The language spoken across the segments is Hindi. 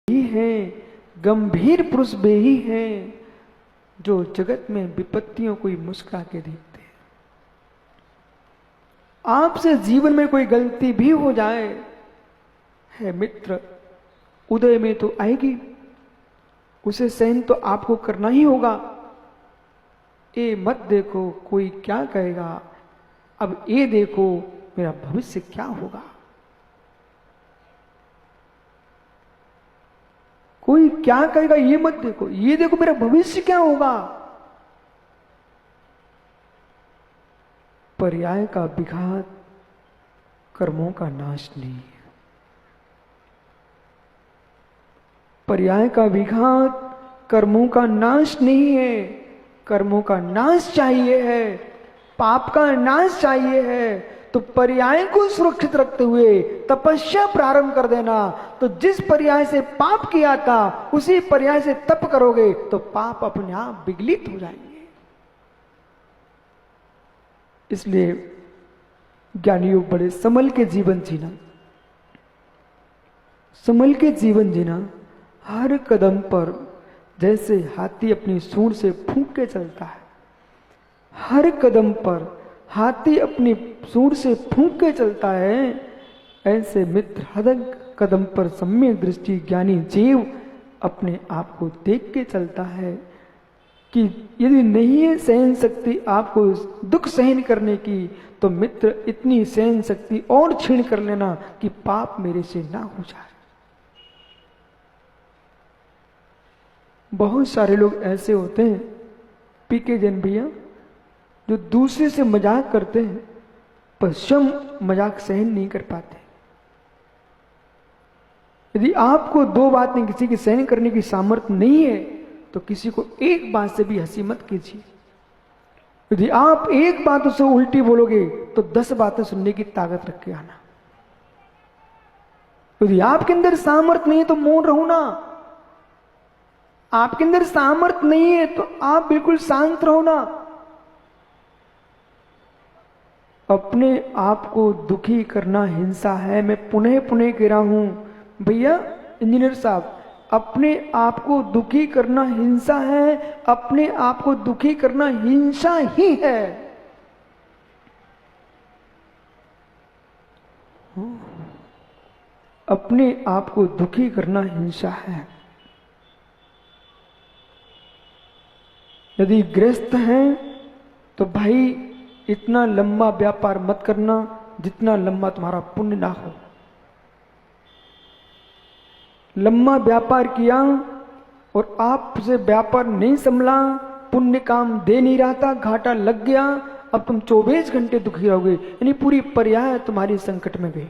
ही हैं, गंभीर पुरुष वे ही हैं जो जगत में विपत्तियों को मुस्कुरा के देखते हैं। आपसे जीवन में कोई गलती भी हो जाए है मित्र, उदय में तो आएगी, उसे सहन तो आपको करना ही होगा। ये मत देखो कोई क्या कहेगा, अब ये देखो मेरा भविष्य क्या होगा। कोई क्या कहेगा ये मत देखो, ये देखो मेरा भविष्य क्या होगा। पर्याय का विघात कर्मों का नाश नहीं है। पर्याय का विघात कर्मों का नाश नहीं है। कर्मों का नाश चाहिए है, पाप का नाश चाहिए है, तो पर्याय को सुरक्षित रखते हुए तपस्या प्रारंभ कर देना। तो जिस पर्याय से पाप किया था उसी पर्याय से तप करोगे तो पाप अपने आप विगलित हो जाएंगे। इसलिए ज्ञानियों बड़े संभल के जीवन जीना, संभल के जीवन जीना। हर कदम पर जैसे हाथी अपनी सूंड से फूंक के चलता है, हर कदम पर हाथी अपनी सूंड से फूंक के चलता है, ऐसे मित्र हर कदम पर सम्यक दृष्टि ज्ञानी जीव अपने आप को देख के चलता है कि यदि नहीं है सहन शक्ति आपको दुख सहन करने की, तो मित्र इतनी सहन शक्ति और क्षीण कर लेना कि पाप मेरे से ना हो जाए। बहुत सारे लोग ऐसे होते हैं पीके जैन भैया, जो दूसरे से मजाक करते हैं पर स्वयं मजाक सहन नहीं कर पाते। यदि आपको दो बातें किसी की सहन करने की सामर्थ्य नहीं है तो किसी को एक बात से भी हंसी मत कीजिए। यदि आप एक बात उसे उल्टी बोलोगे तो 10 बातें सुनने की ताकत रख के आना। यदि आपके अंदर सामर्थ्य नहीं है तो मौन रहो ना। आपके अंदर सामर्थ्य नहीं है तो आप बिल्कुल शांत रहो ना। अपने आप को दुखी करना हिंसा है। मैं पुनः पुनः कह रहा हूं भैया इंजीनियर साहब, अपने आप को दुखी करना हिंसा है। अपने आप को दुखी करना हिंसा ही है। अपने आप को दुखी करना हिंसा है। यदि ग्रस्त हैं तो भाई इतना लंबा व्यापार मत करना जितना लंबा तुम्हारा पुण्य ना हो। लंबा व्यापार किया और आपसे व्यापार नहीं संभला, पुण्य काम दे नहीं रहा था, घाटा लग गया, अब तुम 24 घंटे दुखी रहोगे, यानी पूरी पर्याय तुम्हारी संकट में गई।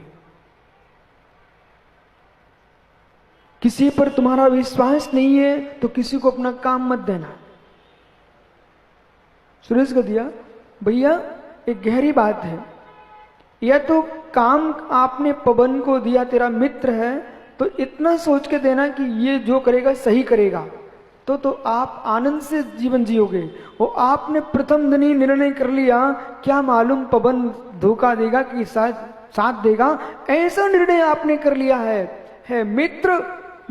किसी पर तुम्हारा विश्वास नहीं है तो किसी को अपना काम मत देना। सुरेश का दिया भैया एक गहरी बात है, या तो काम आपने पवन को दिया, तेरा मित्र है, तो इतना सोच के देना कि ये जो करेगा सही करेगा, तो आप आनंद से जीवन जियोगे। वो आपने प्रथम दिन ही निर्णय कर लिया, क्या मालूम पवन धोखा देगा कि साथ देगा, ऐसा निर्णय आपने कर लिया है मित्र।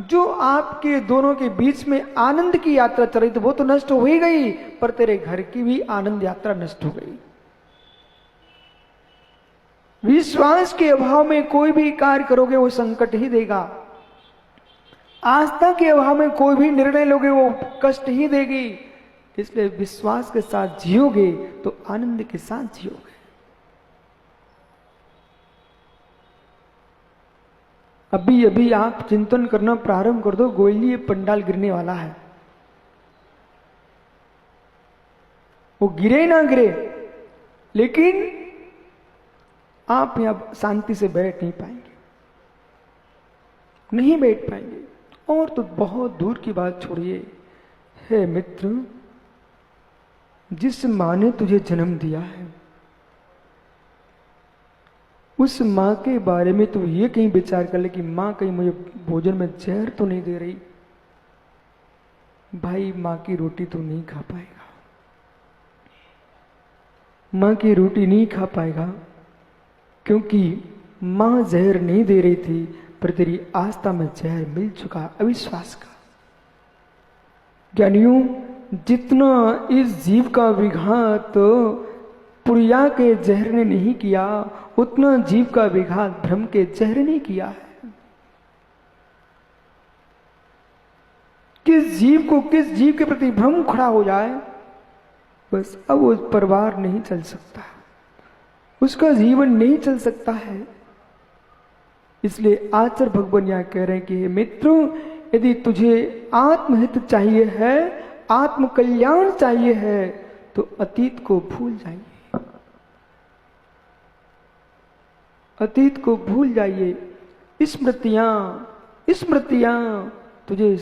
जो आपके दोनों के बीच में आनंद की यात्रा चल रही थी वो तो नष्ट हो ही गई, पर तेरे घर की भी आनंद यात्रा नष्ट हो गई। विश्वास के अभाव में कोई भी कार्य करोगे वो संकट ही देगा। आस्था के अभाव में कोई भी निर्णय लोगे वो कष्ट ही देगी। इसलिए विश्वास के साथ जियोगे तो आनंद के साथ जियोगे। अभी अभी आप चिंतन करना प्रारंभ कर दो, गोइली पंडाल गिरने वाला है। वो गिरे ना गिरे, लेकिन आप यहां शांति से बैठ नहीं पाएंगे, नहीं बैठ पाएंगे। और तो बहुत दूर की बात छोड़िए, हे मित्र, जिस मां ने तुझे जन्म दिया है उस मां के बारे में तो ये कहीं विचार कर ले कि मां कहीं मुझे भोजन में जहर तो नहीं दे रही। भाई मां की रोटी तो नहीं खा पाएगा, मां की रोटी नहीं खा पाएगा, क्योंकि मां जहर नहीं दे रही थी पर तेरी आस्था में जहर मिल चुका अविश्वास का। ज्ञानियों, जितना इस जीव का विघात पुरिया के जहर ने नहीं किया, उतना जीव का विघात भ्रम के जहर ने किया है। किस जीव के प्रति भ्रम खड़ा हो जाए, बस अब वो परिवार नहीं चल सकता, उसका जीवन नहीं चल सकता है। इसलिए आचार्य भगवान यहां कह रहे हैं कि हे मित्रों, यदि तुझे आत्महित चाहिए है, आत्म कल्याण चाहिए है, तो अतीत को भूल जाइए, अतीत को भूल जाइए। स्मृतियां तुझे